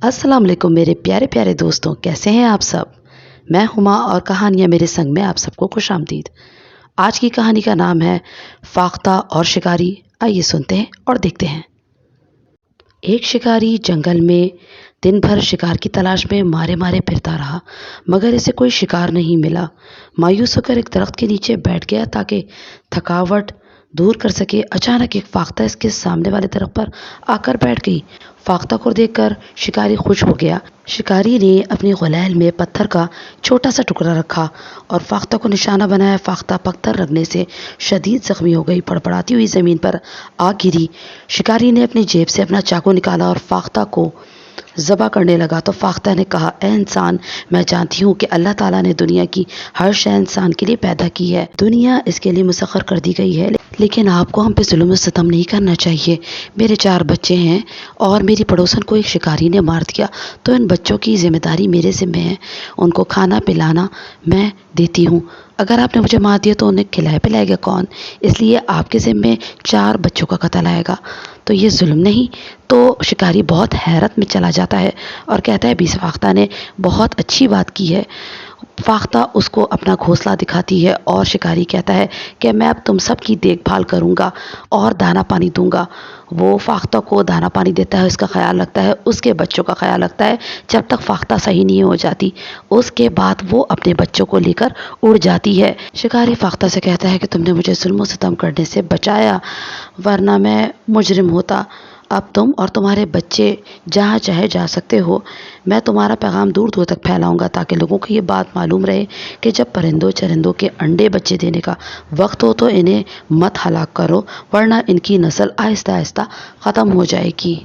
अस्सलाम वालेकुम मेरे प्यारे प्यारे दोस्तों, कैसे हैं आप सब। मैं हुमा और कहानियाँ मेरे संग में आप सबको खुशामदीद। आज की कहानी का नाम है फाख्ता और शिकारी। आइए सुनते हैं और देखते हैं। एक शिकारी जंगल में दिन भर शिकार की तलाश में मारे मारे फिरता रहा, मगर इसे कोई शिकार नहीं मिला। मायूस होकर एक दरख्त के नीचे बैठ गया ताकि थकावट दूर कर सके। अचानक एक फाख्ता इसके सामने वाले दरख्त पर आकर बैठ गई। फाख्ता को देखकर शिकारी खुश हो गया। शिकारी ने अपनी गुलैल में पत्थर का छोटा सा टुकड़ा रखा और फाख्ता को निशाना बनाया। फाख्ता पत्थर लगने से शदीद जख्मी हो गई, फड़फड़ाती हुई ज़मीन पर आ गिरी। शिकारी ने अपनी जेब से अपना चाकू निकाला और फाख्ता को ज़बह करने लगा तो फाख्ता ने कहा, ए इंसान, मैं जानती हूँ कि अल्लाह ताला ने दुनिया की हर शय इंसान के लिए पैदा की है। दुनिया इसके लिए मुसख्खर कर दी गई है, लेकिन आपको हम पे जुल्म सितम नहीं करना चाहिए। मेरे 4 बच्चे हैं और मेरी पड़ोसन को एक शिकारी ने मार दिया, तो इन बच्चों की जिम्मेदारी मेरे ज़िम्मे है। उनको खाना पिलाना मैं देती हूँ। अगर आपने मुझे मार दिया तो उन्हें खिलाए पिलाएगा कौन? इसलिए आपके ज़िम्मे 4 बच्चों का कत्ल आएगा। तो ये जुल्म नहीं। तो शिकारी बहुत हैरत में चला जाता है और कहता है, बीस फाख्ता ने बहुत अच्छी बात की है। फाख्ता उसको अपना घोंसला दिखाती है और शिकारी कहता है कि मैं अब तुम सब की देखभाल करूँगा और दाना पानी दूंगा। वो फाख्ता को दाना पानी देता है, उसका ख्याल रखता है, उसके बच्चों का ख्याल रखता है जब तक फाख्ता सही नहीं हो जाती। उसके बाद वो अपने बच्चों को लेकर उड़ जाती है। शिकारी फाख्ता से कहता है कि तुमने मुझे जुल्म सितम करने से बचाया, वरना मैं मुजरिम होता। अब तुम और तुम्हारे बच्चे जहाँ चाहे जा सकते हो। मैं तुम्हारा पैगाम दूर दूर तक फैलाऊंगा ताकि लोगों को ये बात मालूम रहे कि जब परिंदों चरिंदों के अंडे बच्चे देने का वक्त हो तो इन्हें मत हलाक करो, वरना इनकी नस्ल आहिस्ता आहिस्ता ख़त्म हो जाएगी।